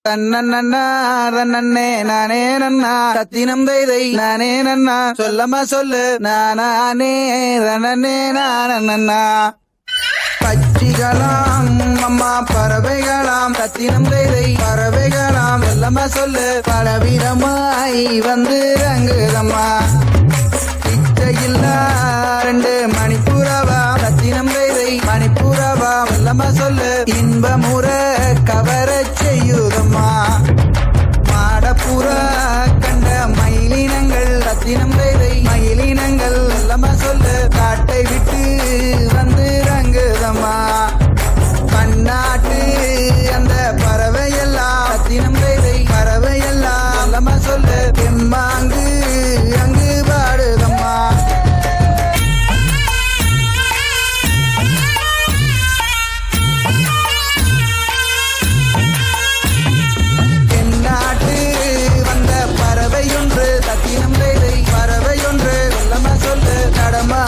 தன்னண்ணா தன்னே நானே நன்னா சத்தினம் தைதை நானே நன்னா சொல்லம்மா சொல்லு நானே தன்னே நானண்ணா பட்சிகளாம் அம்மா பறவைகளாம் சத்தினம் தைதை பறவைகளாம் சொல்லம்மா சொல்லு பலவிதமாய் வந்து ரங்குதம்மா இச்சையில்லா 2 மணிப்புறவா சத்தினம் தைதை மணிப்புறவா சொல்லம்மா சொல்லு இன்பமுற கவர செய்யுதம்மா மாடப்புறா கண்ட மயிலினங்கள் சத்தினம் தைதை மயிலினங்கள் சொல்லம்மா சொல்லு காட்டை விட்டு வந்து ரங்குதம்மா பன்னாட்டு அந்த பறவையெல்லாம் சத்தினம் தைதை பறவையெல்லாம் சொல்லம்மா சொல்லு எம்மாங்கு அங்கு பாடுதம்மா தென்னாட்டு வந்த பறவையொன்று சத்தினம் தைதை பறவையொன்று சொல்லம்மா சொல்லு நடமா